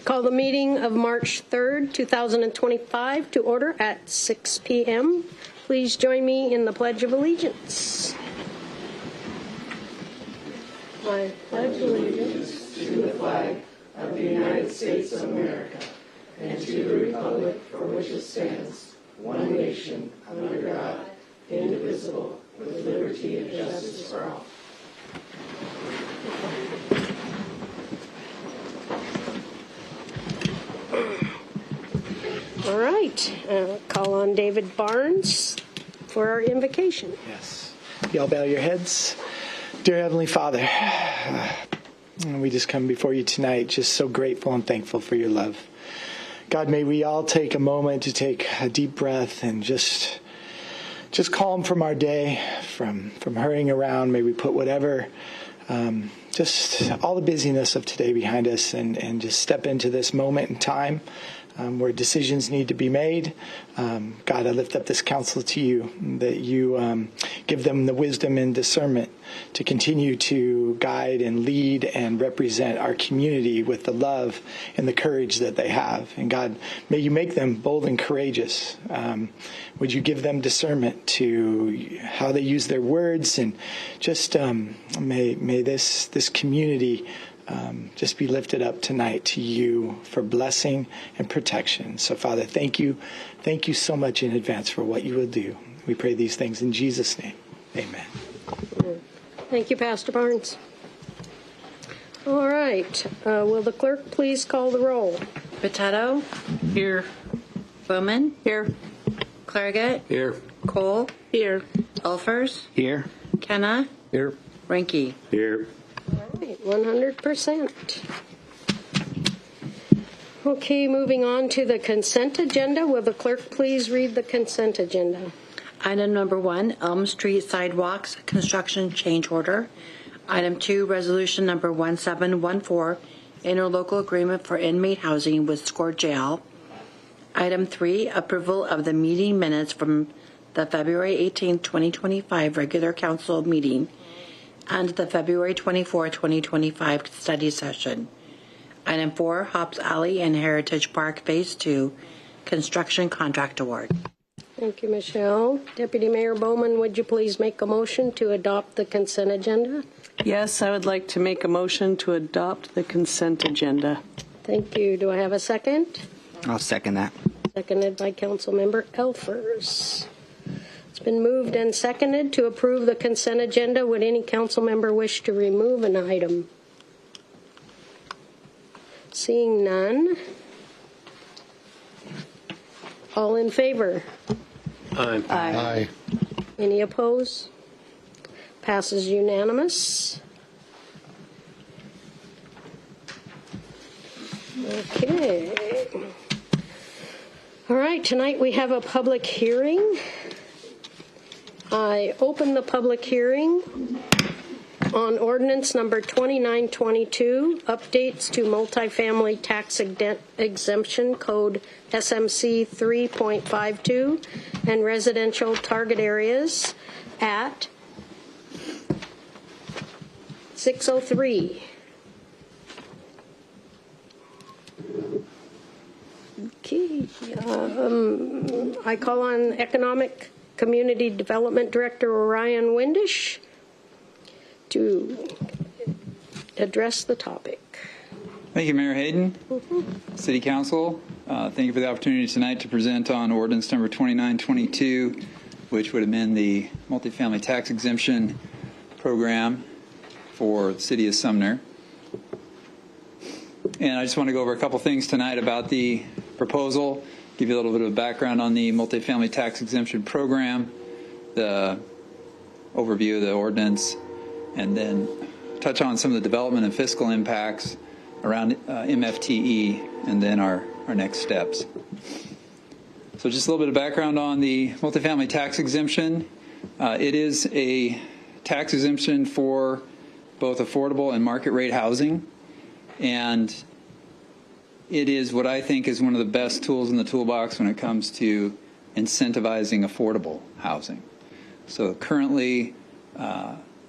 Call the meeting of March 3rd, 2025 to order at 6 p.m. Please join me in the Pledge of Allegiance. I pledge allegiance to the flag of the United States of America and to the republic for which it stands, one nation, under God, indivisible, with liberty and justice for all. All right. Call on David Barnes for our invocation. Yes. Y'all bow your heads. Dear Heavenly Father, we just come before you tonight just so grateful and thankful for your love. God, may we all take a moment to take a deep breath and just calm from our day, from hurrying around. May we put whatever, just all the busyness of today behind us and just step into this moment in time where decisions need to be made. God, I lift up this council to you, that you give them the wisdom and discernment to continue to guide and lead and represent our community with the love and the courage that they have. And God, may you make them bold and courageous. Would you give them discernment to how they use their words, and just may this community just be lifted up tonight to you for blessing and protection. So, Father, thank you so much in advance for what you will do. We pray these things in Jesus' name. Amen. Thank you, Pastor Barnes. All right. Will the clerk please call the roll? Potato? Here. Bowman? Here. Clarigat? Here. Cole? Here. Elfers? Here. Kenna? Here. Ranky? Here. All right, 100%. Okay, moving on to the consent agenda. Will the clerk please read the consent agenda? Item number 1, Elm Street Sidewalks Construction Change Order. Item 2, Resolution number 1714, Interlocal Agreement for Inmate Housing with Score Jail. Item 3, Approval of the meeting minutes from the February 18, 2025 regular council meeting and the February 24, 2025 study session. Item 4, Hobbs Alley and Heritage Park Phase 2 Construction Contract Award. Thank you, Michelle. Deputy Mayor Bowman, would you please make a motion to adopt the consent agenda? Yes, I would like to make a motion to adopt the consent agenda. Thank you. Do I have a second? I'll second that. Seconded by Councilmember Elfers. It's been moved and seconded to approve the consent agenda. Would any council member wish to remove an item? Seeing none. All in favor? Aye. Aye. Any opposed? Passes unanimous. Okay. All right, tonight we have a public hearing. I open the public hearing on ordinance number 2922, updates to multifamily tax exemption code SMC 3.52 and residential target areas at 603. Okay. I call on Economic Community Development Director Orion Windish to address the topic. Thank you, Mayor Hayden. City Council, thank you for the opportunity tonight to present on ordinance number 2922, which would amend the multifamily tax exemption program for the city of Sumner. And I just want to go over a couple things tonight about the proposal, give you a little bit of background on the multifamily tax exemption program, the overview of the ordinance, and then touch on some of the development and fiscal impacts around MFTE, and then our next steps. So just a little bit of background on the multifamily tax exemption. It is a tax exemption for both affordable and market rate housing, and it is what I think is one of the best tools in the toolbox when it comes to incentivizing affordable housing. So currently,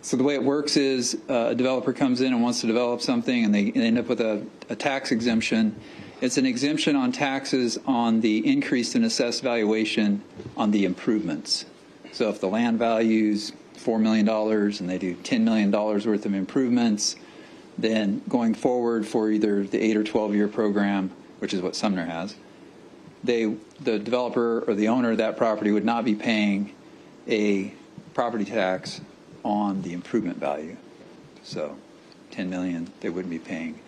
so the way it works is a developer comes in and wants to develop something, and they end up with a tax exemption, It's an exemption on taxes on the increase in assessed valuation on the improvements. So if the land value's $4 million and they do $10 million worth of improvements, then going forward for either the 8 or 12-year program, which is what Sumner has, the developer or the owner of that property would not be paying a property tax on the improvement value. So $10 million, they wouldn't be paying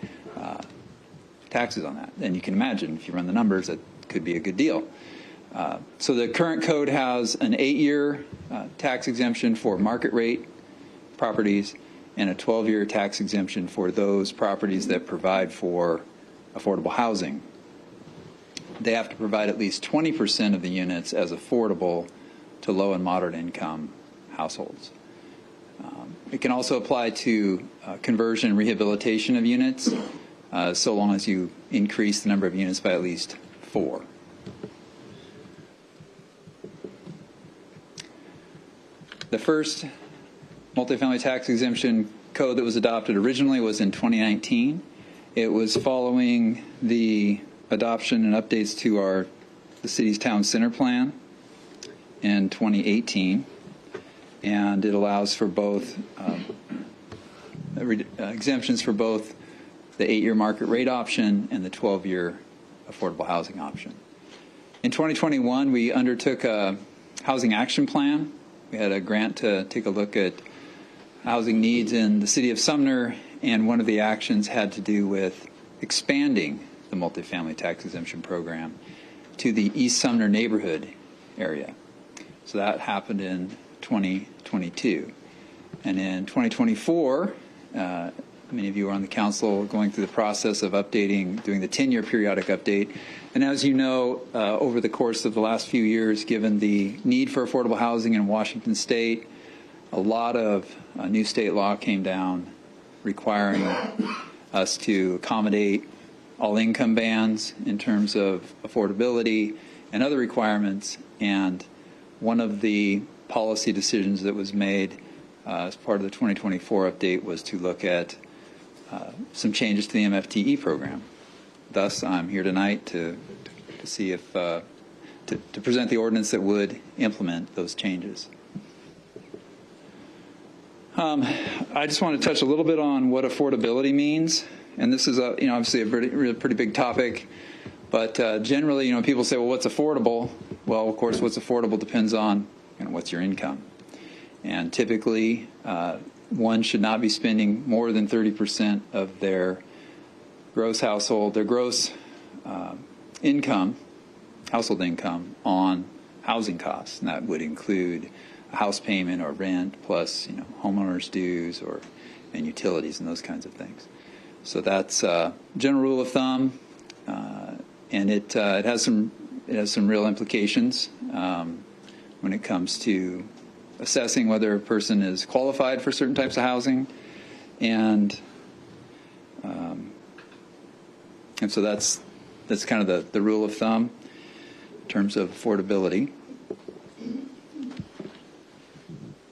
taxes on that. And you can imagine, if you run the numbers, that could be a good deal. So the current code has an 8-year tax exemption for market rate properties and a 12-year tax exemption for those properties that provide for affordable housing. They have to provide at least 20% of the units as affordable to low and moderate income households. It can also apply to conversion and rehabilitation of units, so long as you increase the number of units by at least 4. The first multifamily tax exemption code that was adopted originally was in 2019. It was following the adoption and updates to the city's town center plan in 2018, and it allows for both exemptions for both the 8-year market rate option and the 12-year affordable housing option. In 2021, we undertook a housing action plan. We had a grant to take a look at housing needs in the city of Sumner, and one of the actions had to do with expanding the multifamily tax exemption program to the East Sumner neighborhood area. So that happened in 2022. And in 2024, many of you are on the council going through the process of updating, doing the 10-year periodic update. And as you know, over the course of the last few years, given the need for affordable housing in Washington State, a lot of new state law came down requiring us to accommodate all income bands in terms of affordability and other requirements. And one of the policy decisions that was made as part of the 2024 update was to look at some changes to the MFTE program. Thus, I'm here tonight to see if to present the ordinance that would implement those changes. I just want to touch a little bit on what affordability means, and this is obviously a pretty big topic. But generally, people say, well, what's affordable? Well, of course, what's affordable depends on what's your income. And typically, one should not be spending more than 30% of their gross household income, household income, on housing costs. And that would include a house payment or rent, plus homeowners' dues and utilities and those kinds of things. So that's a general rule of thumb, and it has some real implications when it comes to assessing whether a person is qualified for certain types of housing, and so that's kind of the rule of thumb in terms of affordability.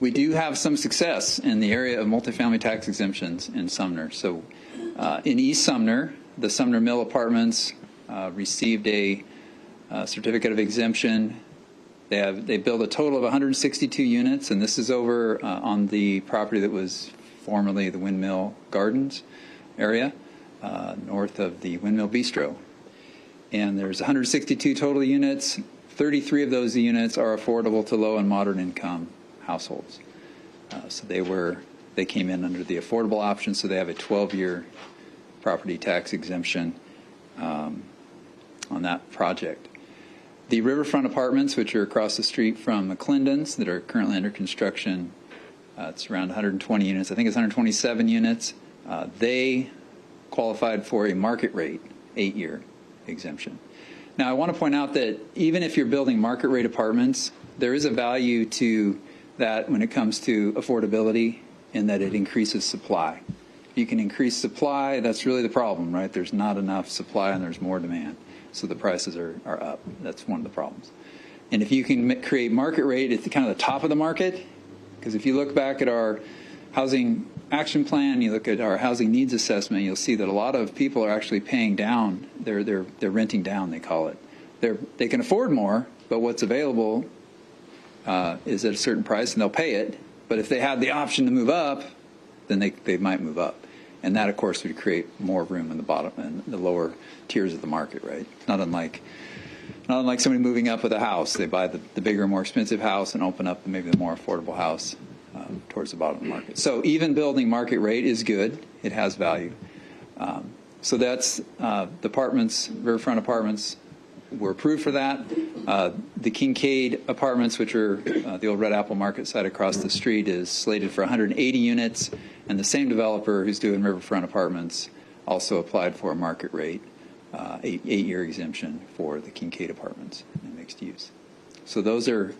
We do have some success in the area of multifamily tax exemptions in Sumner. So in East Sumner, the Sumner Mill Apartments received a certificate of exemption. They built a total of 162 units, and this is over on the property that was formerly the Windmill Gardens area, north of the Windmill Bistro. And there's 162 total units. 33 of those units are affordable to low and moderate income households. So they came in under the affordable option, so they have a 12-year property tax exemption on that project. The Riverfront Apartments, which are across the street from McClendon's, that are currently under construction, it's around 120 units. I think it's 127 units. They qualified for a market rate 8-year exemption. Now, I want to point out that even if you're building market rate apartments, there is a value to that when it comes to affordability, in that it increases supply. If you can increase supply, that's really the problem, right? There's not enough supply and there's more demand, so the prices are up. That's one of the problems. And if you can create market rate at kind of the top of the market, because if you look back at our housing action plan, you look at our housing needs assessment, you'll see that a lot of people are actually paying down. They're renting down, they call it. They can afford more, but what's available is at a certain price, and they'll pay it. But if they had the option to move up, then they might move up. And that, of course, would create more room in the bottom and the lower tiers of the market, right? Not unlike somebody moving up with a house. They buy the bigger, more expensive house and open up maybe the more affordable house towards the bottom of the market. So even building market rate is good. It has value. So that's the apartments, riverfront apartments. We're approved for that. The Kincaid Apartments, which are the old Red Apple Market site across the street, is slated for 180 units, and the same developer who's doing Riverfront Apartments also applied for a market rate, 8-year exemption for the Kincaid Apartments in mixed use. So those are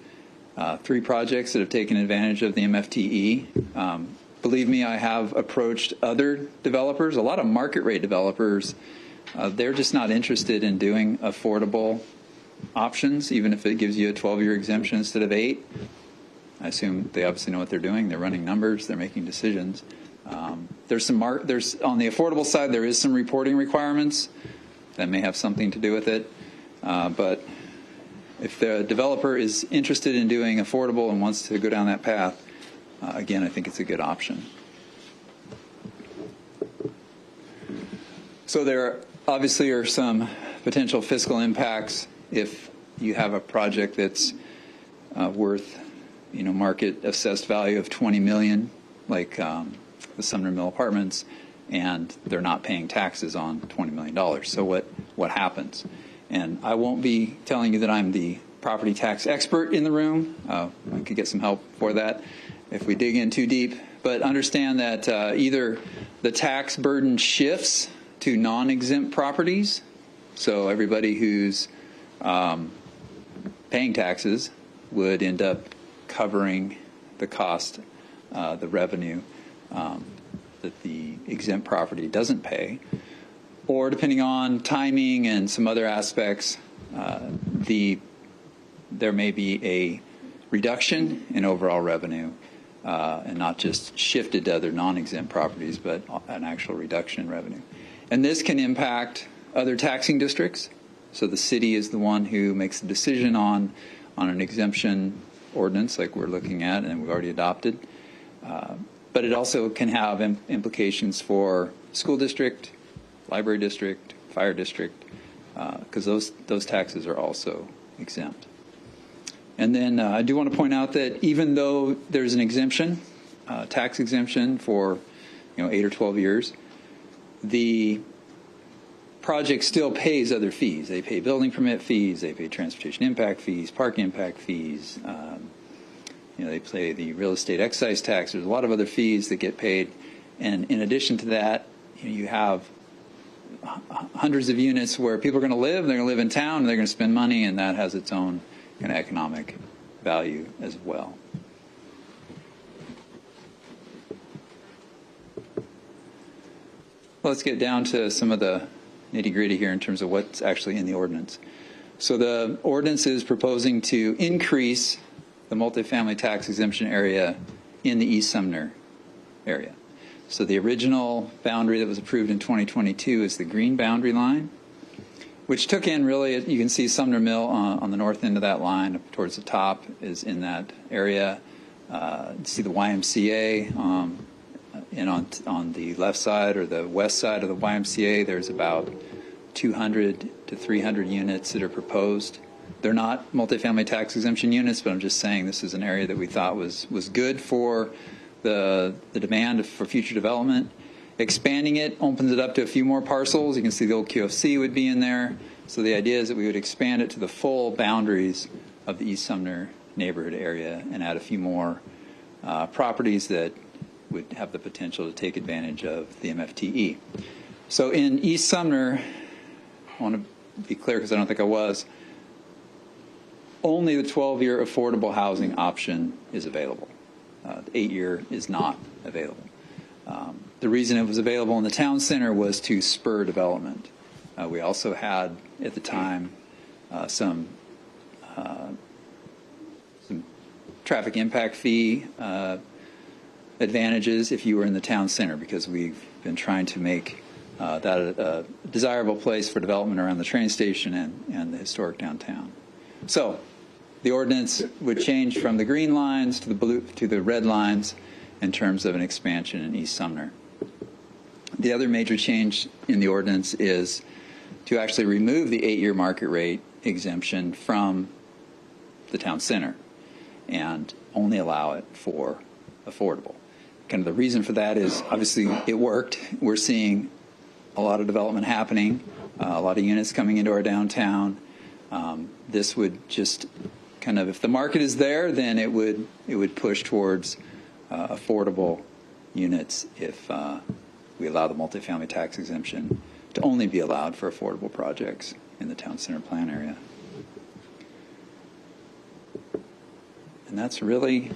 3 projects that have taken advantage of the MFTE. Believe me, I have approached other developers, a lot of market rate developers. They're just not interested in doing affordable options, even if it gives you a 12-year exemption instead of 8. I assume they obviously know what they're doing. They're running numbers. They're making decisions. There's on the affordable side, there is some reporting requirements that may have something to do with it. But if the developer is interested in doing affordable and wants to go down that path, again, I think it's a good option. So there obviously are some potential fiscal impacts if you have a project that's worth, market assessed value of $20 million, like the Sumner Mill Apartments, and they're not paying taxes on $20 million. So what happens? And I won't be telling you that I'm the property tax expert in the room. I could get some help for that if we dig in too deep. But understand that either the tax burden shifts to non-exempt properties, so everybody who's paying taxes would end up covering the cost, the revenue that the exempt property doesn't pay. Or depending on timing and some other aspects, there may be a reduction in overall revenue and not just shifted to other non-exempt properties, but an actual reduction in revenue. And this can impact other taxing districts. So the city is the one who makes the decision on an exemption ordinance like we're looking at and we've already adopted. But it also can have implications for school district, library district, fire district, because those taxes are also exempt. And then I do want to point out that even though there's an exemption, tax exemption for 8 or 12 years, the project still pays other fees. They pay building permit fees, they pay transportation impact fees, park impact fees. They pay the real estate excise tax. There's a lot of other fees that get paid, and in addition to that, you have hundreds of units where people are going to live. They're going to live in town, and they're going to spend money, and that has its own kind of economic value as well. Let's get down to some of the nitty-gritty here in terms of what's actually in the ordinance. So the ordinance is proposing to increase the multifamily tax exemption area in the East Sumner area. So the original boundary that was approved in 2022 is the green boundary line, which took in really, you can see Sumner Mill on the north end of that line, up towards the top is in that area. See the YMCA, and on the left side or the west side of the YMCA, there's about 200 to 300 units that are proposed. They're not multifamily tax exemption units, but I'm just saying this is an area that we thought was good for the demand for future development. Expanding it opens it up to a few more parcels. You can see the old QFC would be in there. So the idea is that we would expand it to the full boundaries of the East Sumner neighborhood area and add a few more properties that would have the potential to take advantage of the MFTE. So in East Sumner, I want to be clear because I don't think I was, only the 12-year affordable housing option is available. The 8-year is not available. The reason it was available in the town center was to spur development. We also had, at the time, some traffic impact fee advantages if you were in the town center, because we've been trying to make that a desirable place for development around the train station and the historic downtown. So the ordinance would change from the green lines to the blue to the red lines in terms of an expansion in East Sumner. The other major change in the ordinance is to actually remove the 8-year market rate exemption from the town center and only allow it for affordable. Kind of the reason for that is obviously it worked. We're seeing a lot of development happening, a lot of units coming into our downtown. This would just kind of, if the market is there, then it would push towards affordable units if we allow the multifamily tax exemption to only be allowed for affordable projects in the town center plan area. And that's really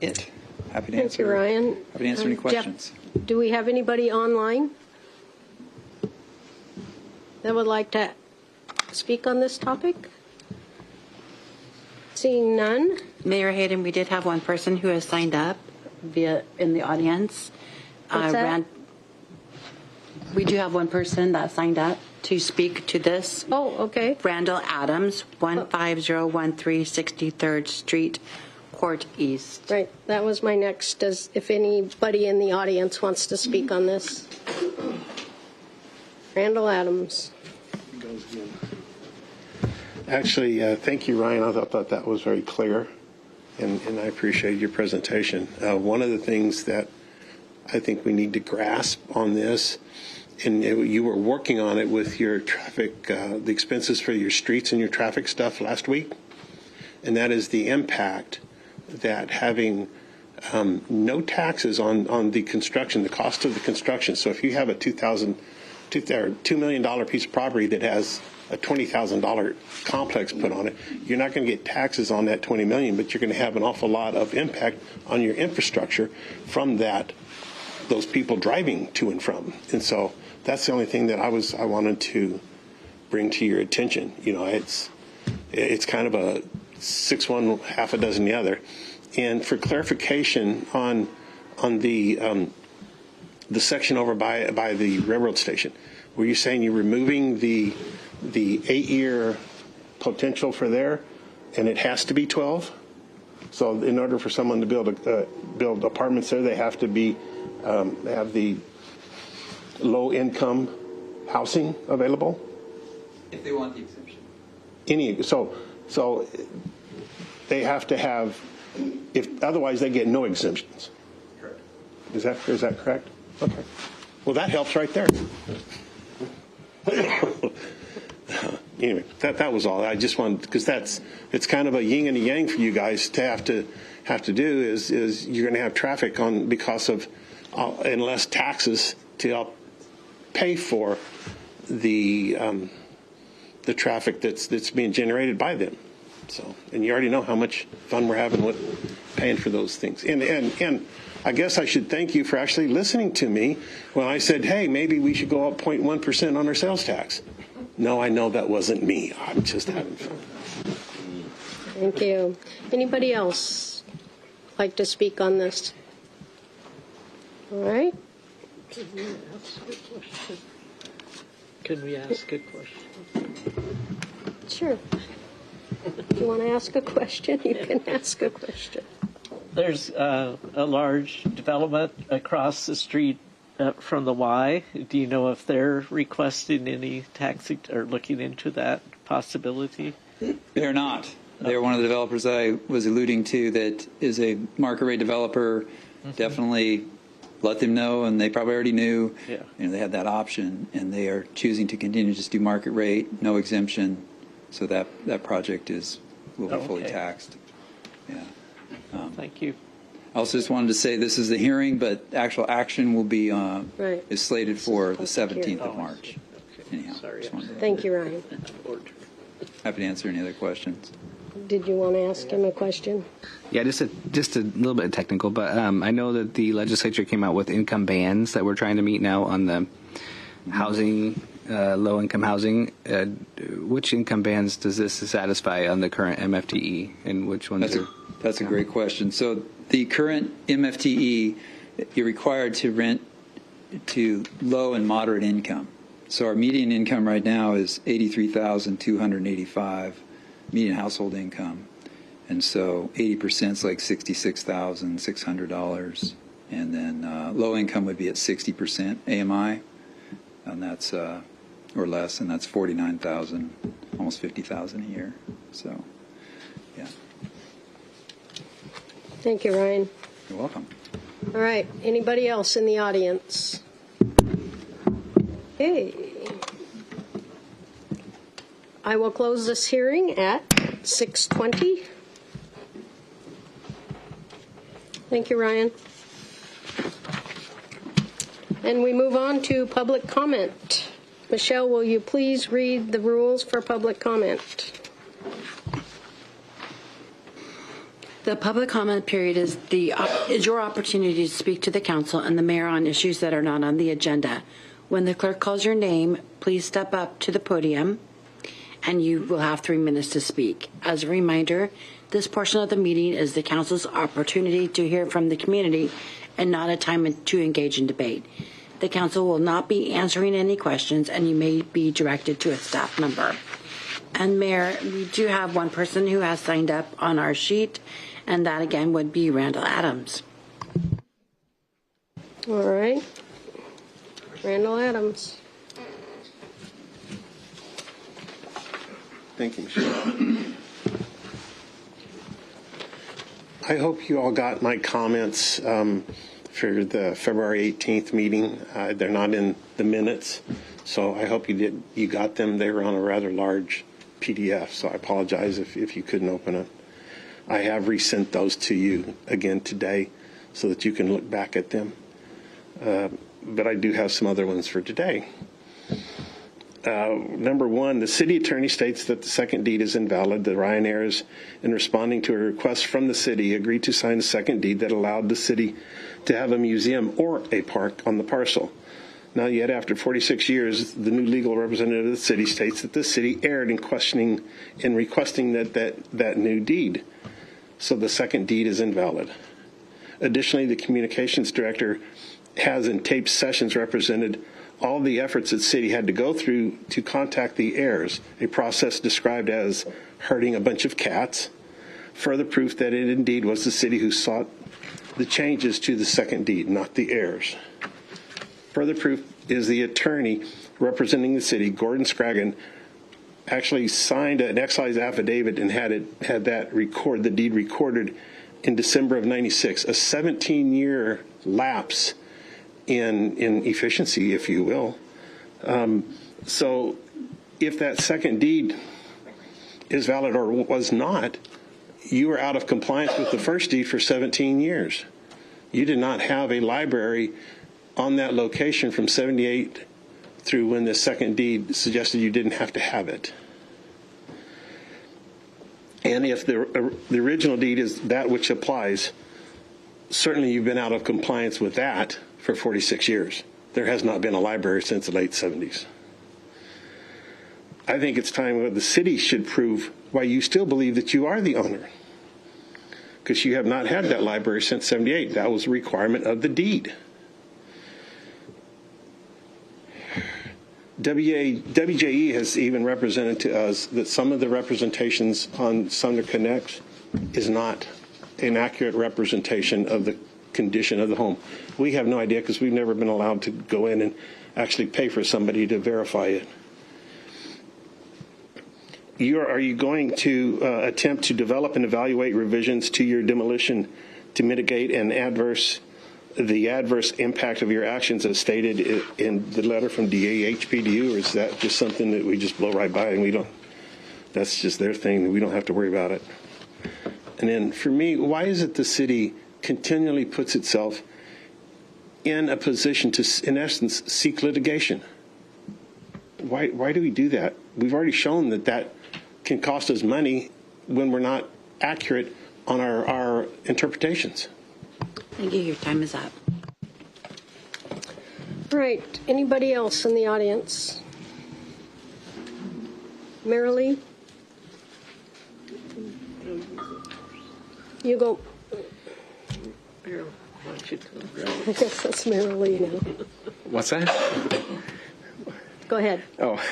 it. Happy to answer. Thank you, Ryan. Happy to answer any Jeff, questions. do we have anybody online that would like to speak on this topic? Seeing none. Mayor Hayden, we did have one person who has signed up in the audience. What's that? We do have one person that signed up to speak to this. Oh, okay. Randall Adams, 15013 63rd Street, Court East. Right. That was my next. If anybody in the audience wants to speak on this. Randall Adams. Actually, thank you, Ryan. I thought that was very clear, and I appreciate your presentation. One of the things that I think we need to grasp on this, and you were working on it with your traffic, the expenses for your streets and your traffic stuff last week, and that is the impact that having no taxes on the construction, the cost of the construction. So if you have a $2 million piece of property that has a $20,000 complex put on it, you're not going to get taxes on that $20 million, but you're going to have an awful lot of impact on your infrastructure from those people driving to and from. And so that's the only thing that I wanted to bring to your attention. You know, it's kind of a 6 one, half a dozen the other. And for clarification on the section over by the railroad station, were you saying you're removing the 8-year potential for there, and it has to be 12? So in order for someone to build apartments there, they have to have the low-income housing available? If they want the exemption. So they have to have, if otherwise they get no exemptions. Correct. Is that correct? Okay. Well, that helps right there. Anyway, that was all. I just wanted, because it's kind of a yin and a yang for you guys to have to do is you're going to have traffic on because of and less taxes to help pay for the traffic that's being generated by them. So, and you already know how much fun we're having with paying for those things. And I guess I should thank you for actually listening to me when I said, hey, maybe we should go up 0.1% on our sales tax. No, I know that wasn't me. I'm just having fun. Thank you. Anybody else like to speak on this? All right. Can we ask a question? Sure. If you want to ask a question, you can ask a question. There's a large development across the street from the Y. Do you know if they're requesting any tax or looking into that possibility? They're not. They're one of the developers I was alluding to that is a market rate developer. Mm-hmm. Definitely let them know, and they probably already knew. Yeah. They had that option, and they are choosing to continue to just do market rate, no exemption, so that project will be fully taxed. Yeah. Thank you. I also just wanted to say this is the hearing, but actual action will be is slated for the 17th of March. Okay. Anyhow, Sorry. Thank you, Ryan. happy to answer any other questions. Did you want to ask him a question? Yeah, just a little bit technical, but I know that the legislature came out with income bans that we're trying to meet now on the housing, low-income housing. Which income bans does this satisfy on the current MFTE, and which ones That's a great question. So the current MFTE, you're required to rent to low and moderate income. So our median income right now is $83,285 median household income. And so 80% is like $66,600. And then low income would be at 60% AMI, and that's or less, and that's 49,000, almost 50,000 a year. So, yeah. Thank you, Ryan. You're welcome. All right. Anybody else in the audience? Okay. I will close this hearing at 6:20. Thank you, Ryan. And we move on to public comment. Michelle, will you please read the rules for public comment? The public comment period is your opportunity to speak to the council and the mayor on issues that are not on the agenda. When the clerk calls your name, please step up to the podium, and you will have 3 minutes to speak. As a reminder, this portion of the meeting is the council's opportunity to hear from the community and not a time to engage in debate. The council will not be answering any questions, and you may be directed to a staff member. And Mayor, we do have one person who has signed up on our sheet, and that again would be Randall Adams. All right. Randall Adams. Thank you, Michelle. I hope you all got my comments for the February 18th meeting. They're not in the minutes, so I hope you got them. They were on a rather large PDF, so I apologize if you couldn't open it. I have resent those to you again today so that you can look back at them. But I do have some other ones for today. Number one, the city attorney states that the second deed is invalid. The Ryan heirs, in responding to a request from the city, agreed to sign a second deed that allowed the city to have a museum or a park on the parcel. Now, yet after 46 years, the new legal representative of the city states that the city erred in requesting that new deed. So the second deed is invalid. Additionally, the communications director has in taped sessions represented all the efforts that city had to go through to contact the heirs, a process described as herding a bunch of cats, further proof that it indeed was the city who sought the changes to the second deed, not the heirs. Further proof is the attorney representing the city, Gordon Scraggin, actually signed an excise affidavit and had the deed recorded in December of '96, a 17-year lapse in efficiency, if you will. So if that second deed is valid or was not, you were out of compliance with the first deed for 17 years. You did not have a library on that location from 78 through when the second deed suggested you didn't have to have it. And if the original deed is that which applies, certainly you've been out of compliance with that for 46 years. There has not been a library since the late 70s. I think it's time that the city should prove why you still believe that you are the owner, because you have not had that library since 78. That was a requirement of the deed. WJE has even represented to us that some of the representations on Sumner Connect is not an accurate representation of the condition of the home. We have no idea because we've never been allowed to go in and actually pay for somebody to verify it. Are you going to attempt to develop and evaluate revisions to your demolition to mitigate the adverse impact of your actions as stated in the letter from DAHPDU, or is that just something that we just blow right by and that's just their thing, we don't have to worry about it? And then for me, why is it the city continually puts itself in a position to, in essence, seek litigation? Why do we do that? We've already shown that can cost us money when we're not accurate on our interpretations. Thank you. Your time is up. All right. Anybody else in the audience? Marilee? You go. I guess that's Marilee now. What's that? Go ahead. Oh,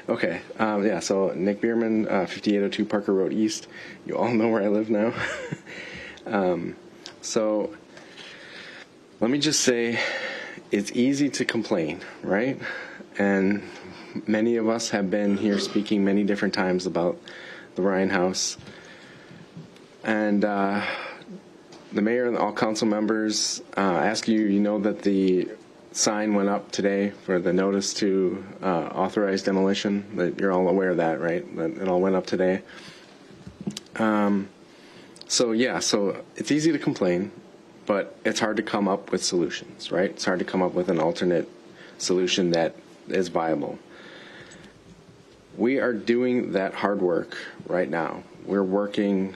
okay. Yeah, so Nick Bierman, 5802 Parker Road East. You all know where I live now. So let me just say, it's easy to complain, right? And many of us have been here speaking many different times about the Ryan House. And the mayor and all council members ask you, you know that the sign went up today for the notice to authorize demolition. That you're all aware of that, right? That it all went up today. So it's easy to complain, but it's hard to come up with solutions, right? It's hard to come up with an alternate solution that is viable. We are doing that hard work right now. We're working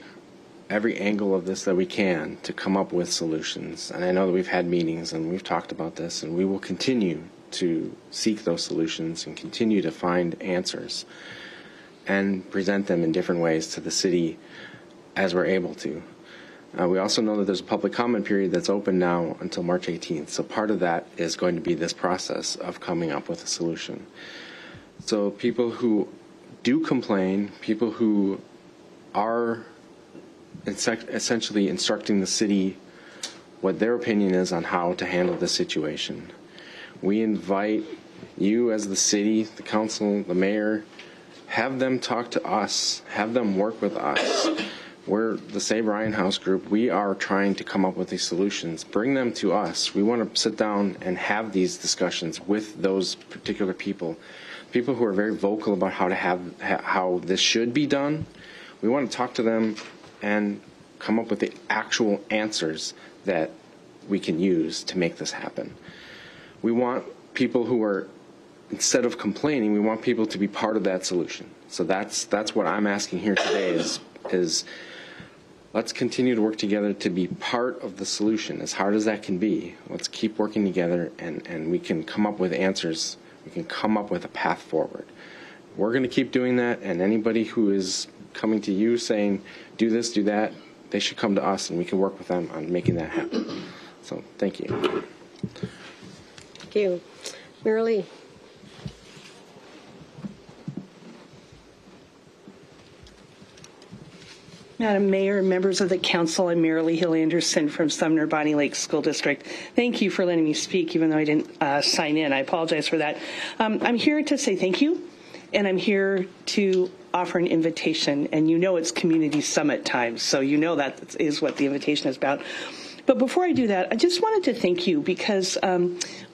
every angle of this that we can to come up with solutions. And I know that we've had meetings and we've talked about this, and we will continue to seek those solutions and continue to find answers and present them in different ways to the city as we're able to. We also know that there's a public comment period that's open now until March 18th. So part of that is going to be this process of coming up with a solution. So people who do complain, people who are essentially instructing the city what their opinion is on how to handle the situation. We invite you as the city, the council, the mayor, have them talk to us, have them work with us. We're the Save Ryan House group. We are trying to come up with these solutions. Bring them to us. We want to sit down and have these discussions with those particular people who are very vocal about how this should be done. We want to talk to them and come up with the actual answers that we can use to make this happen. We want people who are, instead of complaining, we want people to be part of that solution. So that's what I'm asking here today is let's continue to work together to be part of the solution, as hard as that can be. Let's keep working together, and we can come up with answers. We can come up with a path forward. We're going to keep doing that, and anybody who is coming to you saying, do this, do that, they should come to us, and we can work with them on making that happen. So thank you. Thank you. Marilee. Madam Mayor, members of the council, I'm Marilee Hill Anderson from Sumner Bonnie Lake School District. Thank you for letting me speak, even though I didn't sign in. I apologize for that. I'm here to say thank you, and I'm here to offer an invitation. And you know it's Community Summit time, so you know that is what the invitation is about. But before I do that, I just wanted to thank you because I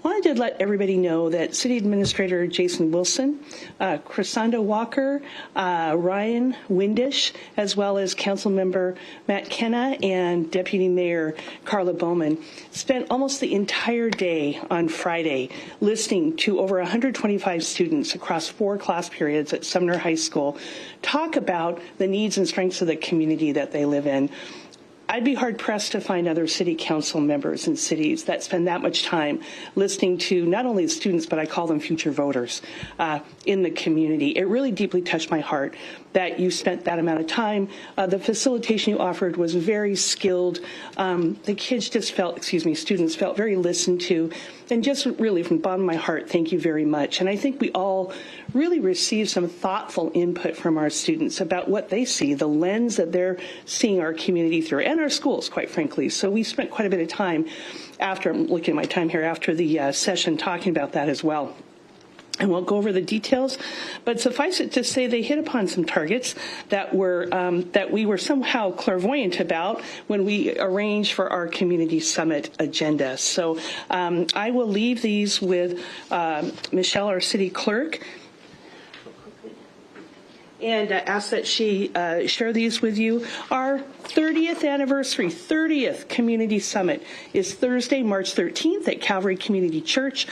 wanted to let everybody know that City Administrator Jason Wilson, Chrysanda Walker, Ryan Windish, as well as Councilmember Matt Kenna and Deputy Mayor Carla Bowman spent almost the entire day on Friday listening to over 125 students across 4 class periods at Sumner High School talk about the needs and strengths of the community that they live in. I'd be hard-pressed to find other city council members in cities that spend that much time listening to not only the students, but I call them future voters in the community. It really deeply touched my heart that you spent that amount of time. The facilitation you offered was very skilled. The kids just felt, students felt very listened to. And just really from the bottom of my heart, thank you very much. And I think we all really received some thoughtful input from our students about what they see, the lens that they're seeing our community through, and our schools, quite frankly. So we spent quite a bit of time after, I'm looking at my time here, after the session talking about that as well. I won't go over the details, but suffice it to say they hit upon some targets that we were somehow clairvoyant about when we arranged for our community summit agenda. So I will leave these with Michelle, our city clerk, and ask that she share these with you. Our 30th anniversary, 30th Community Summit is Thursday, March 13th at Calvary Community Church.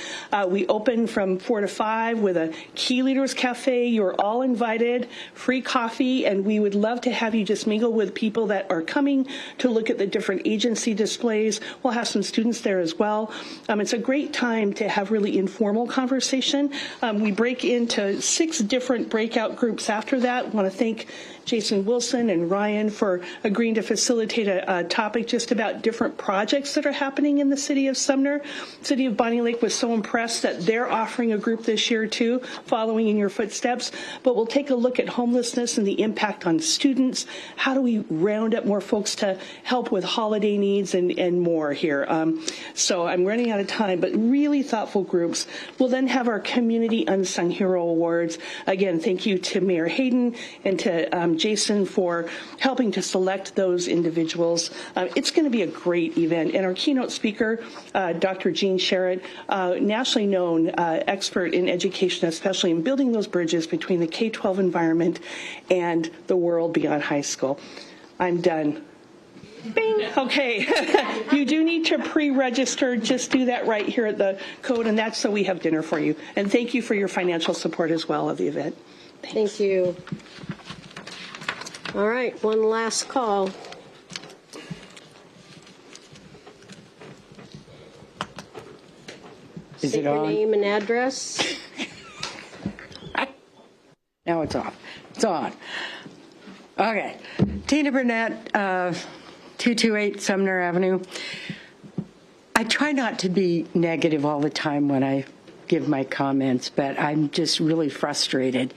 We open from 4 to 5 with a Key Leaders Cafe. You're all invited, free coffee, and we would love to have you just mingle with people that are coming to look at the different agency displays. We'll have some students there as well. It's a great time to have really informal conversation. We break into 6 different breakout groups after for that. I want to thank Jason Wilson and Ryan for agreeing to facilitate a topic just about different projects that are happening in the city of Sumner. City of Bonnie Lake was so impressed that they're offering a group this year too, following in your footsteps. But we'll take a look at homelessness and the impact on students. How do we round up more folks to help with holiday needs and more here? So I'm running out of time, but really thoughtful groups. We'll then have our Community Unsung Hero Awards. Again, thank you to Mayor Hayden and to Jason for helping to select those individuals. It's going to be a great event. And our keynote speaker, Dr. Jean Sherritt, nationally known expert in education, especially in building those bridges between the K-12 environment and the world beyond high school. I'm done. Bing. Okay. You do need to pre-register. Just do that right here at the code, and that's so we have dinner for you. And thank you for your financial support as well of the event. Thanks. Thank you. All right, one last call. Is State it your on? name and address. Now it's off. It's on. Okay. Tina Burnett, 228 Sumner Avenue. I try not to be negative all the time when I give my comments, but I'm just really frustrated.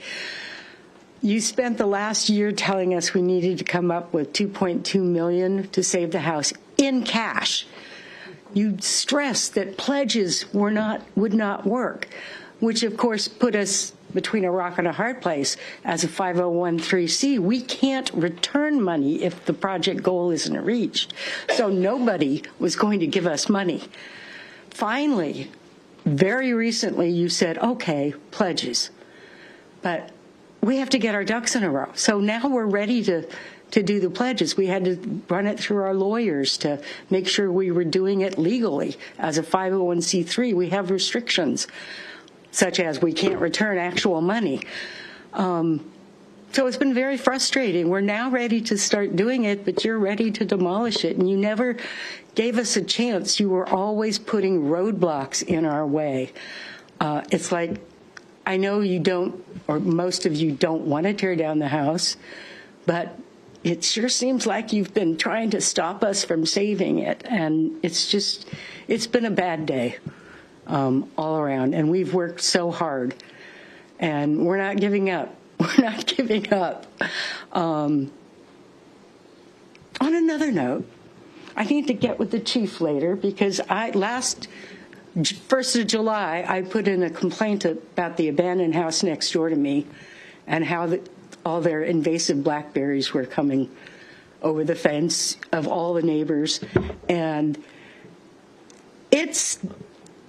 You spent the last year telling us we needed to come up with $2.2 million to save the house in cash. You stressed that pledges would not work, which of course put us between a rock and a hard place. As a 501(c), we can't return money if the project goal isn't reached. So nobody was going to give us money. Finally, very recently, you said, okay, pledges. But we have to get our ducks in a row. So now we're ready to do the pledges. We had to run it through our lawyers to make sure we were doing it legally. As a 501(c)(3), we have restrictions, such as we can't return actual money. So it's been very frustrating. We're now ready to start doing it, but you're ready to demolish it, and you never gave us a chance. You were always putting roadblocks in our way. It's like, I know you don't, or most of you don't want to tear down the house, but it sure seems like you've been trying to stop us from saving it. And it's been a bad day all around. And we've worked so hard. And we're not giving up. We're not giving up. On another note, I need to get with the chief later because last 1st of July, I put in a complaint about the abandoned house next door to me and how all their invasive blackberries were coming over the fence of all the neighbors. And it's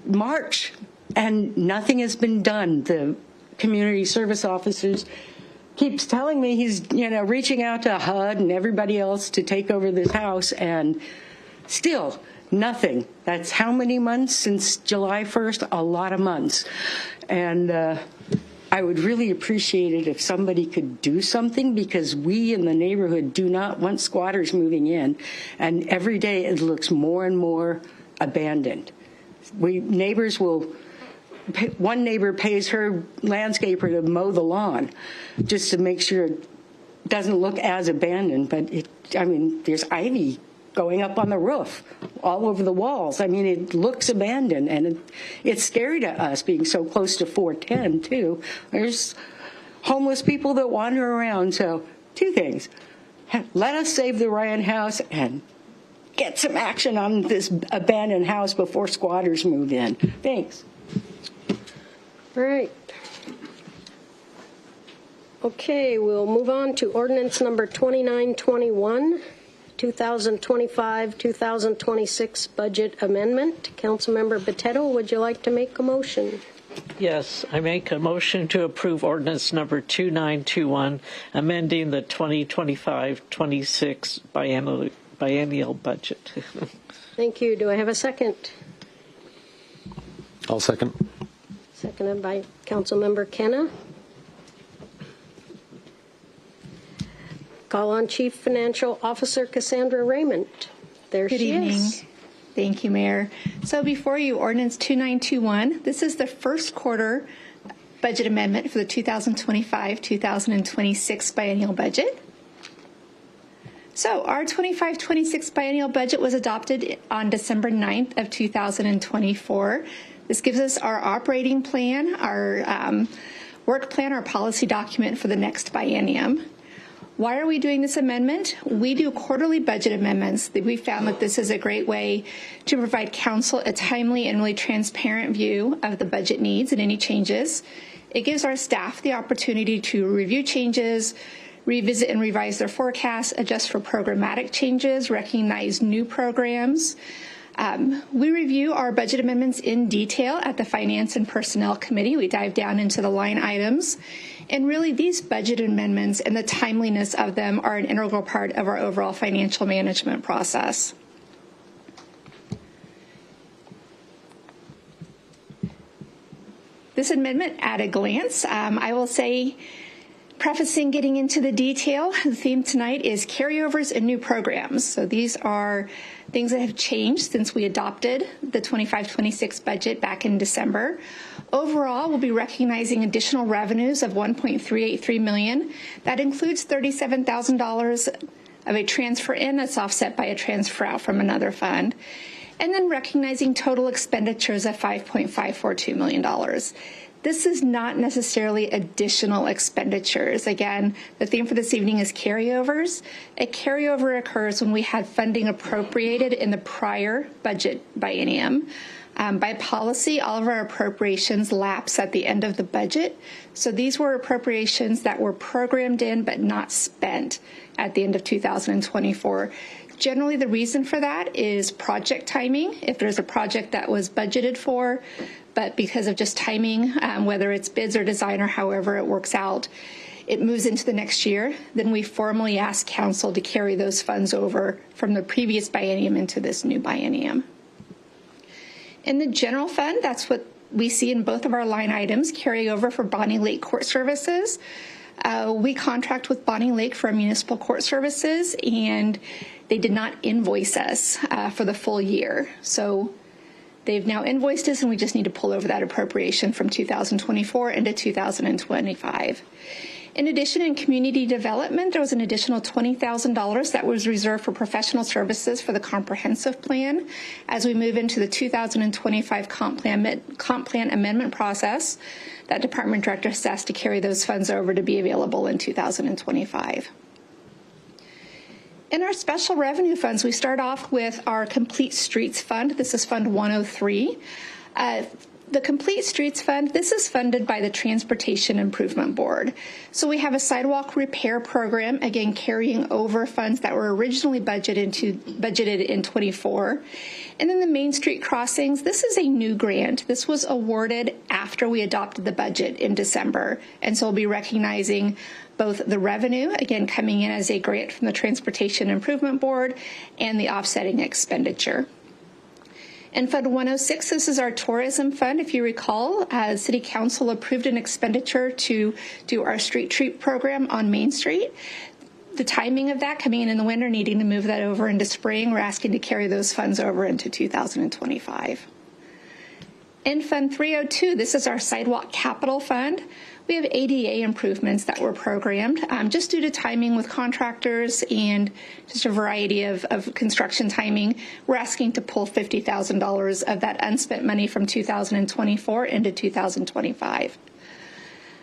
March, and nothing has been done. The community service officers keeps telling me he's, reaching out to HUD and everybody else to take over this house, and still nothing. That's how many months since July 1st? A lot of months. And I would really appreciate it if somebody could do something, because we in the neighborhood do not want squatters moving in. And every day it looks more and more abandoned. Neighbors will, one neighbor pays her landscaper to mow the lawn just to make sure it doesn't look as abandoned. But there's ivy going up on the roof, all over the walls. It looks abandoned, and it's scary to us being so close to 410, too. There's homeless people that wander around. So, two things. Let us save the Ryan house and get some action on this abandoned house before squatters move in. Thanks. All right. Okay, we'll move on to ordinance number 2921. 2025-2026 budget amendment. Councilmember Botetto, would you like to make a motion? Yes, I make a motion to approve ordinance number 2921, amending the 2025-26 biennial budget. Thank you. Do I have a second? I'll second. Seconded by Councilmember Kenna. Call on Chief Financial Officer Cassandra Raymond. There Good she evening. is. Thank you, Mayor. So before you, ordinance 2921. This is the first quarter budget amendment for the 2025-2026 biennial budget. So our 25-26 biennial budget was adopted on December 9th of 2024. This gives us our operating plan, our work plan, our policy document for the next biennium. Why are we doing this amendment? We do quarterly budget amendments. We found that this is a great way to provide council a timely and really transparent view of the budget needs and any changes. It gives our staff the opportunity to review changes, revisit and revise their forecasts, adjust for programmatic changes, recognize new programs. We review our budget amendments in detail at the Finance and Personnel Committee. We dive down into the line items. And really, these budget amendments and the timeliness of them are an integral part of our overall financial management process. This amendment at a glance, I will say, prefacing getting into the detail, the theme tonight is carryovers and new programs. So these are things that have changed since we adopted the 25-26 budget back in December. Overall, we'll be recognizing additional revenues of $1.383 million. That includes $37,000 of a transfer in that's offset by a transfer out from another fund. And then recognizing total expenditures of $5.542 million. This is not necessarily additional expenditures. Again, the theme for this evening is carryovers. A carryover occurs when we had funding appropriated in the prior budget biennium. By policy, all of our appropriations lapse at the end of the budget. So these were appropriations that were programmed in but not spent at the end of 2024. Generally, the reason for that is project timing. If there's a project that was budgeted for, but because of just timing, whether it's bids or design or however it works out, it moves into the next year, then we formally ask council to carry those funds over from the previous biennium into this new biennium. In the general fund, that's what we see in both of our line items, carry over for Bonnie Lake Court Services. We contract with Bonnie Lake for our municipal court services, and they did not invoice us for the full year. So they've now invoiced us, and we just need to pull over that appropriation from 2024 into 2025. In addition, in community development, there was an additional $20,000 that was reserved for professional services for the comprehensive plan. As we move into the 2025 comp plan amendment process, that department director has asked to carry those funds over to be available in 2025. In our special revenue funds, we start off with our Complete Streets Fund. This is Fund 103. The Complete Streets Fund, this is funded by the Transportation Improvement Board. So we have a sidewalk repair program, again, carrying over funds that were originally budgeted in 24. And then the Main Street crossings, this is a new grant. This was awarded after we adopted the budget in December. And so we'll be recognizing both the revenue, again, coming in as a grant from the Transportation Improvement Board, and the offsetting expenditure. In Fund 106, this is our tourism fund. If you recall, City Council approved an expenditure to do our street treat program on Main Street. The timing of that coming in the winter, needing to move that over into spring, we're asking to carry those funds over into 2025. In Fund 302, this is our sidewalk capital fund. We have ADA improvements that were programmed just due to timing with contractors and just a variety of construction timing. We're asking to pull $50,000 of that unspent money from 2024 into 2025.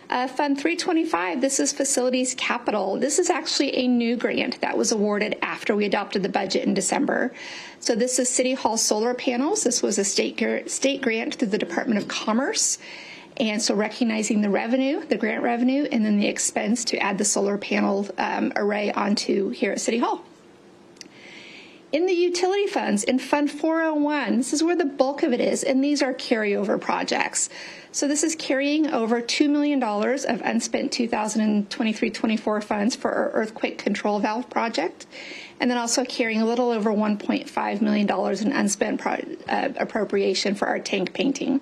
Fund 325, this is Facilities Capital. This is actually a new grant that was awarded after we adopted the budget in December. So this is City Hall solar panels. This was a state grant through the Department of Commerce. And so recognizing the revenue, the grant revenue, and then the expense to add the solar panel array onto here at City Hall. In the utility funds, in Fund 401, this is where the bulk of it is, and these are carryover projects. So this is carrying over $2 million of unspent 2023-24 funds for our earthquake control valve project, and then also carrying a little over $1.5 million in unspent appropriation for our tank painting.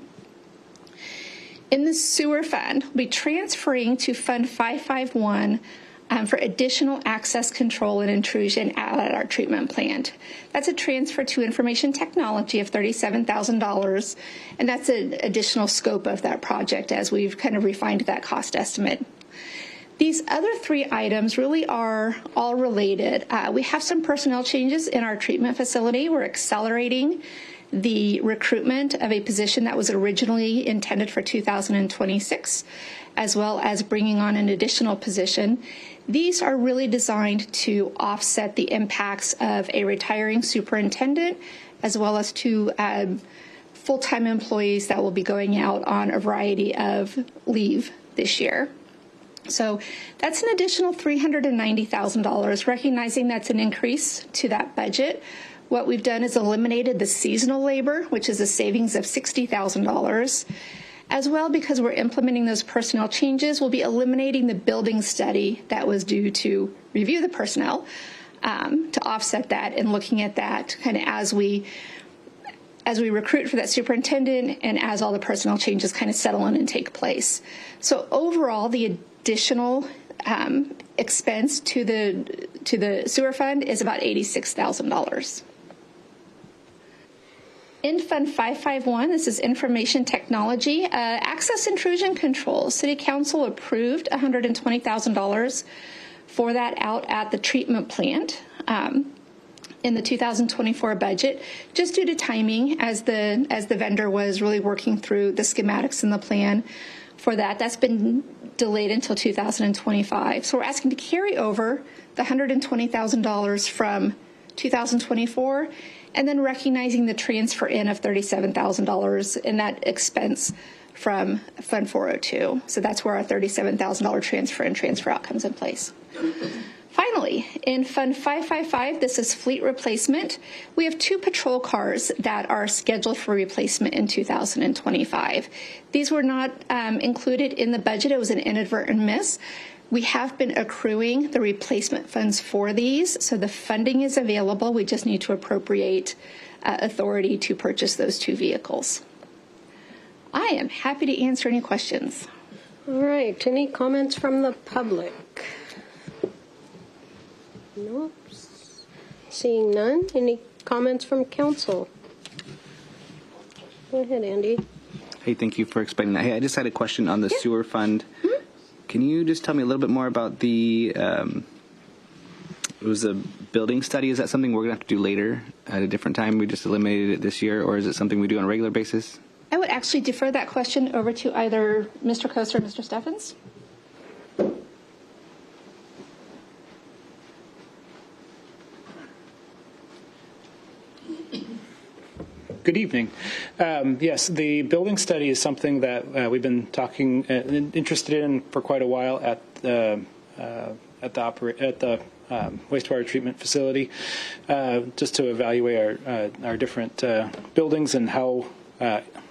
In the sewer fund, we'll be transferring to Fund 551 for additional access control and intrusion at our treatment plant. That's a transfer to information technology of $37,000, and that's an additional scope of that project as we've kind of refined that cost estimate. These other three items really are all related. We have some personnel changes in our treatment facility. We're accelerating the recruitment of a position that was originally intended for 2026, as well as bringing on an additional position. These are really designed to offset the impacts of a retiring superintendent, as well as two full-time employees that will be going out on a variety of leave this year. So that's an additional $390,000, recognizing that's an increase to that budget. What we've done is eliminated the seasonal labor, which is a savings of $60,000. As well, because we're implementing those personnel changes, we'll be eliminating the building study that was due to review the personnel to offset that, and looking at that kind of as we recruit for that superintendent and as all the personnel changes kind of settle in and take place. So overall, the additional expense to the sewer fund is about $86,000. In Fund 551, this is information technology, access intrusion controls. City Council approved $120,000 for that out at the treatment plant in the 2024 budget, just due to timing as the vendor was really working through the schematics and the plan for that. That's been delayed until 2025. So we're asking to carry over the $120,000 from 2024, and then recognizing the transfer in of $37,000 in that expense from Fund 402. So that's where our $37,000 transfer and transfer out comes in place. Finally, in Fund 555, this is fleet replacement. We have 2 patrol cars that are scheduled for replacement in 2025. These were not included in the budget. It was an inadvertent miss. We have been accruing the replacement funds for these, so the funding is available. We just need to appropriate authority to purchase those 2 vehicles. I am happy to answer any questions. All right. Any comments from the public? Nope. Seeing none. Any comments from council? Go ahead, Andy. Hey, thank you for explaining that. Hey, I just had a question on the sewer fund. Can you just tell me a little bit more about the, it was a building study? Is that something we're going to have to do later at a different time? We just eliminated it this year, or is it something we do on a regular basis? I would actually defer that question over to either Mr. Coaster or Mr. Steffens. Good evening. Yes, the building study is something that we've been talking interested in for quite a while at the wastewater treatment facility, just to evaluate our different buildings and how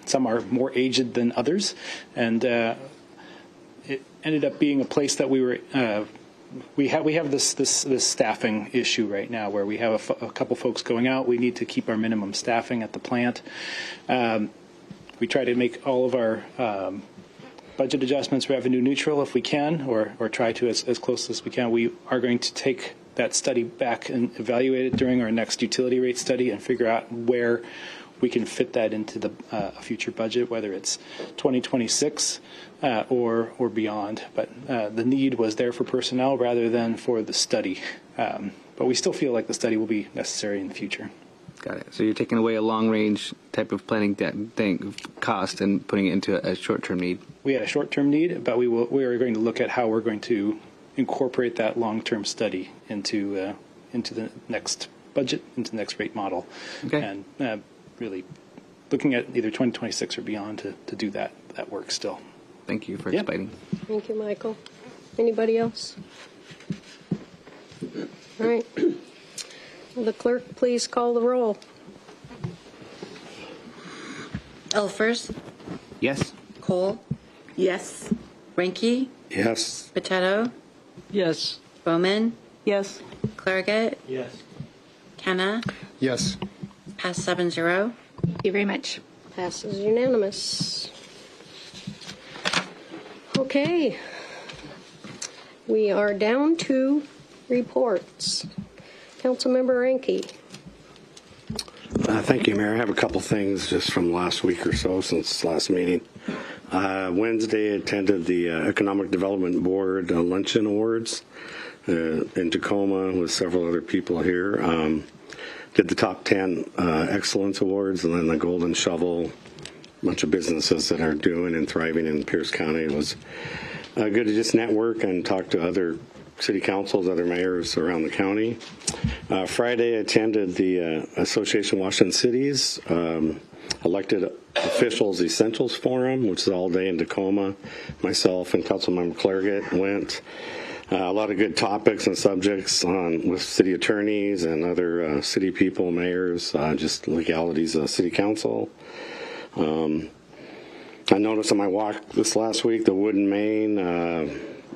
some are more aged than others, and it ended up being a place that we have this staffing issue right now, where we have a couple folks going out. We need to keep our minimum staffing at the plant. We try to make all of our budget adjustments revenue neutral if we can, or try to as close as we can. We are going to take that study back and evaluate it during our next utility rate study and figure out where we can fit that into the future budget, whether it's 2026 or beyond. But the need was there for personnel rather than for the study. But we still feel like the study will be necessary in the future. Got it. So you're taking away a long-range type of planning cost and putting it into a short-term need. We had a short-term need, but we are going to look at how we're going to incorporate that long-term study into the next budget, into the next rate model. Okay. And really looking at either 2026 or beyond to do that work still. Thank you for explaining. Thank you, Michael. Anybody else? All right. Will the clerk please call the roll? Elfers? Yes. Cole? Yes. Ranky? Yes. Potato? Yes. Bowman? Yes. Clariget? Yes. Kenna? Yes. Pass 7-0. Thank you very much. Passes unanimous. Okay. We are down to reports. Councilmember Ranky. Thank you, Mayor. I have a couple things just from last week or so since last meeting. Wednesday, I attended the Economic Development Board Luncheon Awards in Tacoma with several other people here. Did the top 10 Excellence Awards and then the Golden Shovel. A bunch of businesses that are doing and thriving in Pierce County. It was good to just network and talk to other city councils, other mayors around the county. Friday, I attended the Association of Washington Cities Elected Officials Essentials Forum, which is all day in Tacoma. Myself and Councilmember Clairgett went. A lot of good topics and subjects with city attorneys and other city people, mayors, just legalities of city council. I noticed on my walk this last week, the wooden main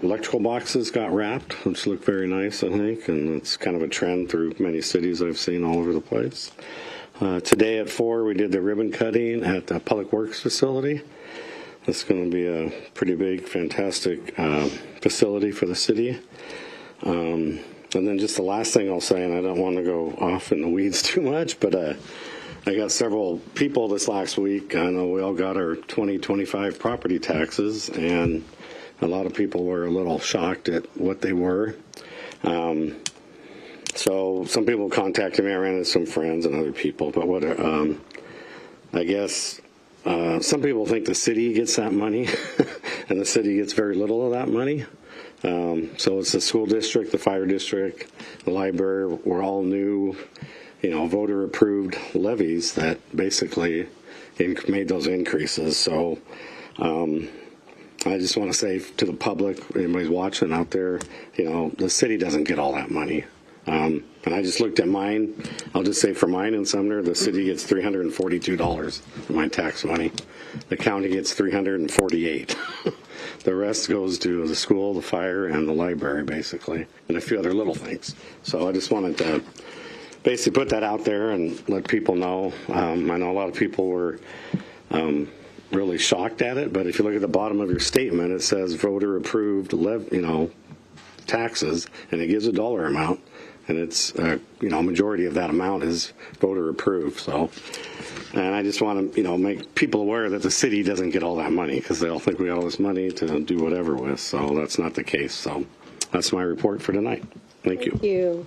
electrical boxes got wrapped, which look very nice, I think, and it's kind of a trend through many cities I've seen all over the place. Today at 4, we did the ribbon cutting at the Public Works facility. It's going to be a pretty big, fantastic facility for the city. And then just the last thing I'll say, and I don't want to go off in the weeds too much, but I got several people this last week. I know we all got our 2025 property taxes, and a lot of people were a little shocked at what they were. So some people contacted me. I ran into some friends and other people, but what I guess some people think the city gets that money, and the city gets very little of that money. So it's the school district, the fire district, the library. We're all new, voter-approved levies that basically made those increases. So I just want to say to the public, anybody's watching out there, the city doesn't get all that money. And I just looked at mine. I'll just say for mine in Sumner, the city gets $342 for my tax money. The county gets $348. The rest goes to the school, the fire, and the library, basically, and a few other little things. So I just wanted to basically put that out there and let people know. I know a lot of people were really shocked at it, but if you look at the bottom of your statement, it says voter approved, taxes, and it gives a dollar amount, and it's majority of that amount is voter approved. So, and I just want to make people aware that the city doesn't get all that money because they all think we got all this money to do whatever with. So that's not the case. So that's my report for tonight. Thank you. Thank you.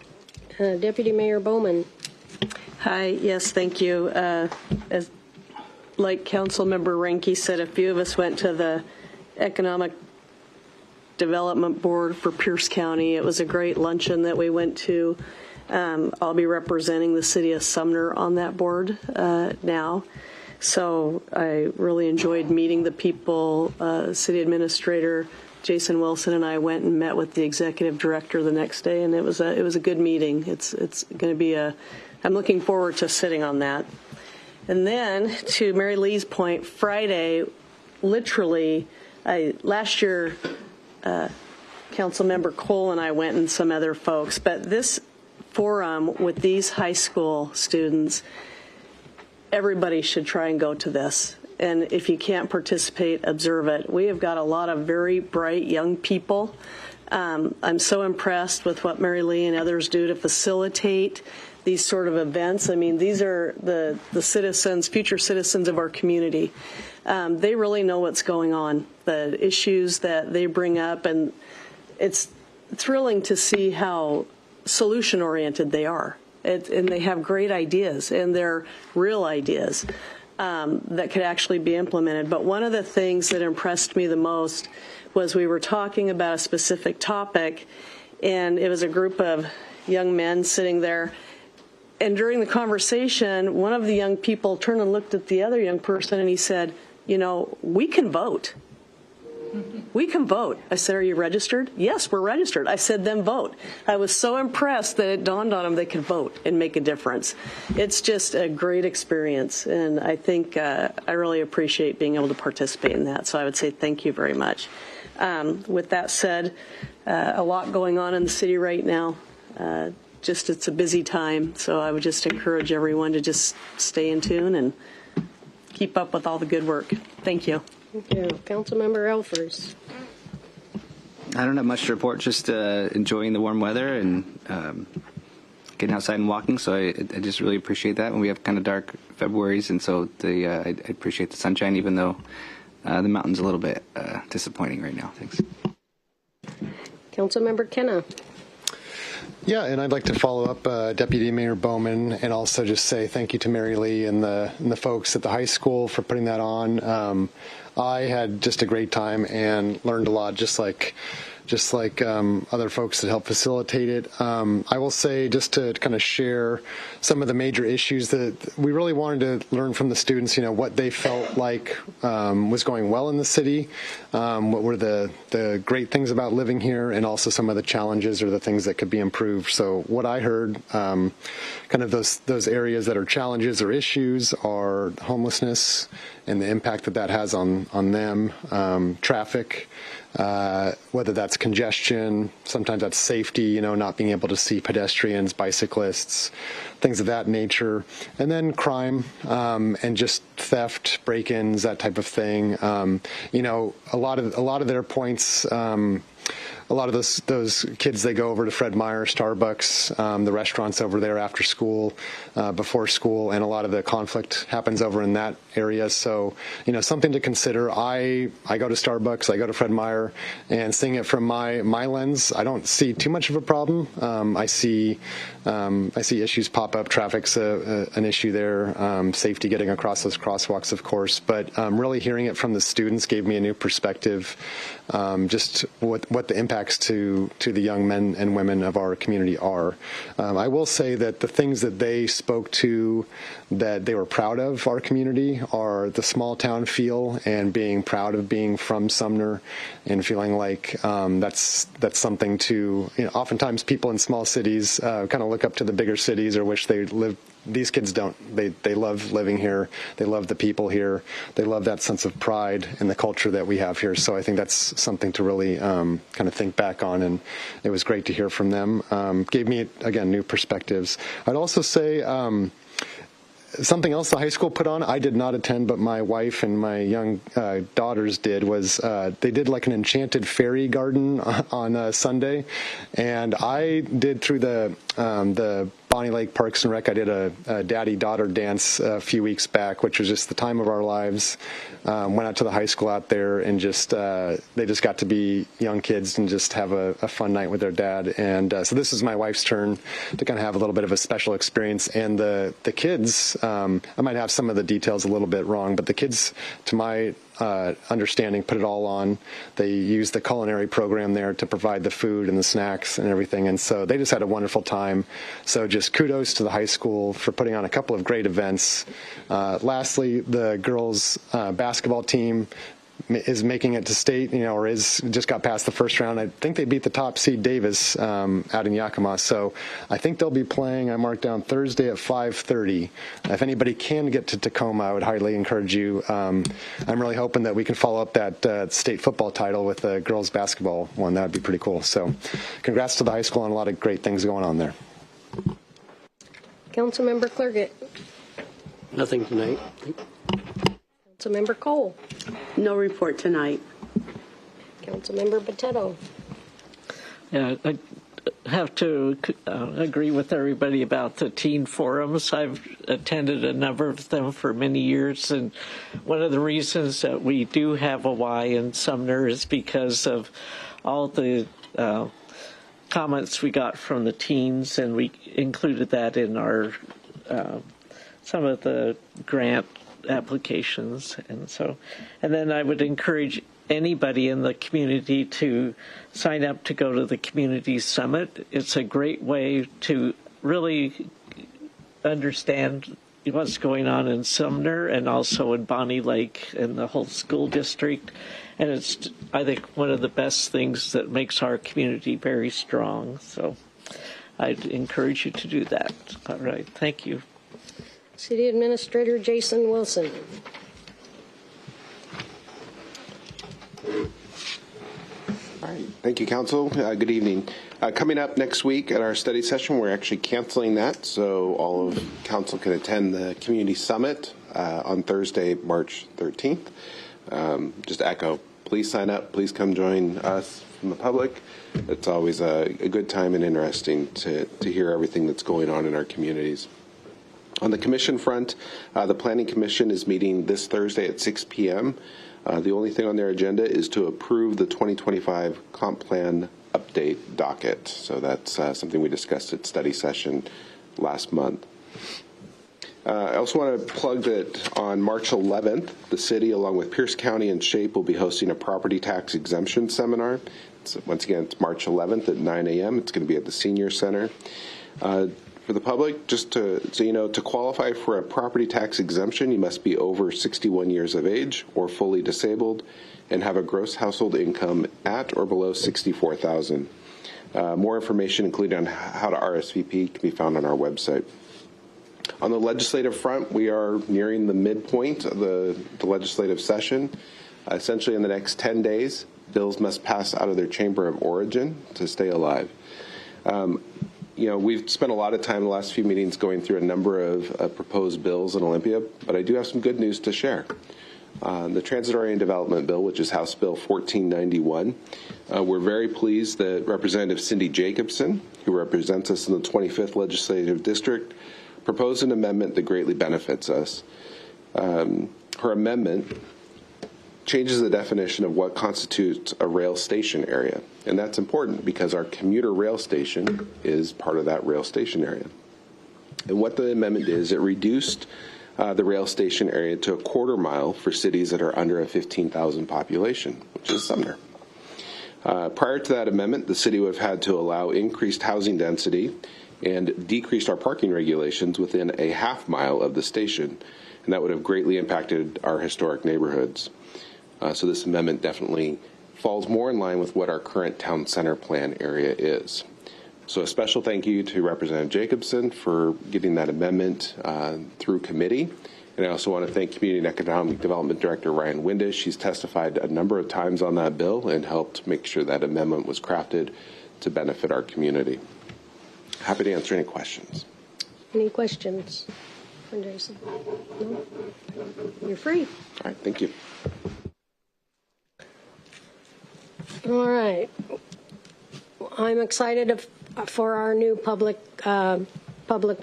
Deputy Mayor Bowman. Hi, yes, thank you. Like Councilmember Ranky said, a few of us went to the Economic Development Board for Pierce County. It was a great luncheon that we went to. I'll be representing the city of Sumner on that board now. So I really enjoyed meeting the people. City Administrator Jason Wilson and I went and met with the executive director the next day, and it was a good meeting. It's going to be I'm looking forward to sitting on that. And then to Mary Lee's point, Friday, literally, last year, Councilmember Cole and I went and some other folks, but this forum with these high school students, everybody should try and go to this. And if you can't participate, observe it. We have got a lot of very bright young people. I'm so impressed with what Mary Lee and others do to facilitate these sort of events. I mean, these are the citizens, future citizens of our community. They really know what's going on, the issues that they bring up, and it's thrilling to see how solution-oriented they are. And they have great ideas, and they're real ideas that could actually be implemented. But one of the things that impressed me the most was we were talking about a specific topic, and it was a group of young men sitting there. And during the conversation, one of the young people turned and looked at the other young person, and he said, we can vote. We can vote. I said, are you registered? Yes, we're registered. I said, then vote. I was so impressed that it dawned on them they could vote and make a difference. It's just a great experience, and I think I really appreciate being able to participate in that. So I would say thank you very much. With that said, a lot going on in the city right now. It's a busy time, so I would just encourage everyone to just stay in tune and keep up with all the good work. Thank you. Thank you. Councilmember Elfers. I don't have much to report, just enjoying the warm weather and getting outside and walking. So I just really appreciate that. And we have kind of dark Februaries, and so I appreciate the sunshine, even though the mountain's a little bit disappointing right now. Thanks. Councilmember Kenna. Yeah, and I'd like to follow up Deputy Mayor Bowman and also just say thank you to Mary Lee and the folks at the high school for putting that on. I had just a great time and learned a lot, just like other folks that helped facilitate it. I will say, just to kind of share some of the major issues that we really wanted to learn from the students, what they felt like was going well in the city, what were the great things about living here, and also some of the challenges or the things that could be improved. So what I heard, kind of those areas that are challenges or issues are homelessness and the impact that has on them, traffic, whether that's congestion, sometimes that's safety, not being able to see pedestrians, bicyclists, things of that nature, and then crime and just theft, break-ins, that type of thing. A lot of their points. A lot of those kids, they go over to Fred Meyer, Starbucks, the restaurants over there after school, before school, and a lot of the conflict happens over in that area. So, something to consider. I go to Starbucks, I go to Fred Meyer, and seeing it from my lens, I don't see too much of a problem. I see issues pop up. Traffic's an issue there. Safety getting across those crosswalks, of course. But really hearing it from the students gave me a new perspective. Just what the impacts to the young men and women of our community are. I will say that the things that they spoke to that they were proud of our community are the small town feel and being proud of being from Sumner and feeling like that's something to, oftentimes people in small cities kind of look up to the bigger cities or wish they lived. These kids don't. They love living here. They love the people here. They love that sense of pride and the culture that we have here. So I think that's something to really kind of think back on, and it was great to hear from them. Gave me, again, new perspectives. I'd also say something else the high school put on, I did not attend, but my wife and my young daughters did, was they did like an enchanted fairy garden on Sunday. And I did through the Bonnie Lake Parks and Rec, I did a daddy-daughter dance a few weeks back, which was just the time of our lives. Went out to the high school out there and they just got to be young kids and just have a fun night with their dad. And so this is my wife's turn to kind of have a little bit of a special experience. And the kids, I might have some of the details a little bit wrong, but the kids, to my understanding, put it all on. They used the culinary program there to provide the food and the snacks and everything, and so they just had a wonderful time. So just kudos to the high school for putting on a couple of great events. Lastly, the girls basketball team is making it to state, or just got past the first round. I think they beat the top seed Davis out in Yakima. So I think they'll be playing, I marked down, Thursday at 5:30. If anybody can get to Tacoma, I would highly encourage you. I'm really hoping that we can follow up that state football title with the girls basketball one. That would be pretty cool. So congrats to the high school on a lot of great things going on there. Councilmember Clergett. Nothing tonight. Councilmember Cole. No report tonight. Councilmember Potato. Yeah, I have to agree with everybody about the teen forums. I've attended a number of them for many years, and one of the reasons that we do have a Y in Sumner is because of all the comments we got from the teens, and we included that in our some of the grant applications. And then I would encourage anybody in the community to sign up to go to the community summit. It's a great way to really understand what's going on in Sumner and also in Bonnie Lake and the whole school district. And it's, I think, one of the best things that makes our community very strong. So I'd encourage you to do that. All right. Thank you. City Administrator Jason Wilson. All right. Thank you, Council. Good evening. Coming up next week at our study session, we're actually canceling that, so all of Council can attend the Community Summit on Thursday, March 13th. Just to echo, please sign up. Please come join us, from the public. It's always a good time and interesting to hear everything that's going on in our communities. On the commission front, the Planning Commission is meeting this Thursday at 6 p.m. The only thing on their agenda is to approve the 2025 comp plan update docket. So that's something we discussed at study session last month. I also want to plug that on March 11th, the city, along with Pierce County and SHAPE, will be hosting a property tax exemption seminar. Once again, it's March 11th at 9 a.m. It's going to be at the Senior Center. For the public, just so you know, to qualify for a property tax exemption, you must be over 61 years of age or fully disabled and have a gross household income at or below $64,000. More information, including on how to RSVP, can be found on our website. On the legislative front, we are nearing the midpoint of the legislative session. Essentially, in the next 10 days, bills must pass out of their chamber of origin to stay alive. We've spent a lot of time in the last few meetings going through a number of proposed bills in Olympia, but I do have some good news to share. The Transit-Oriented Development Bill, which is House Bill 1491, we're very pleased that Representative Cindy Jacobson, who represents us in the 25th Legislative District, proposed an amendment that greatly benefits us. Her amendment changes the definition of what constitutes a rail station area. And that's important because our commuter rail station is part of that rail station area. And what the amendment is, it reduced the rail station area to a quarter mile for cities that are under a 15,000 population, which is Sumner. Prior to that amendment, the city would have had to allow increased housing density and decreased our parking regulations within a half mile of the station. And that would have greatly impacted our historic neighborhoods. So this amendment definitely falls more in line with what our current town center plan area is. So a special thank you to Representative Jacobson for getting that amendment through committee. And I also want to thank Community and Economic Development Director Ryan Windish. He's testified a number of times on that bill and helped make sure that amendment was crafted to benefit our community. Happy to answer any questions. Any questions for Jason? No? You're free. All right, thank you. All right. I'm excited for our new public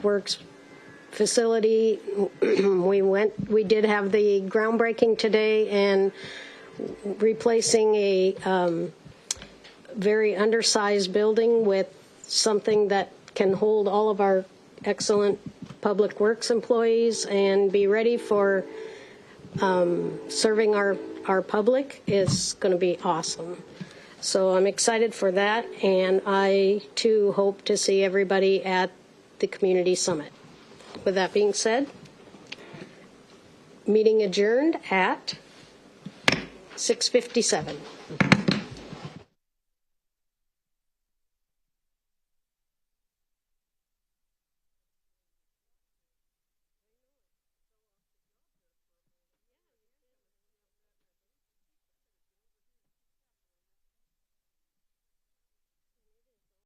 works facility. We did have the groundbreaking today and replacing a very undersized building with something that can hold all of our excellent public works employees and be ready for serving our public is going to be awesome. So I'm excited for that, and I, too, hope to see everybody at the Community Summit. With that being said, meeting adjourned at 6:57.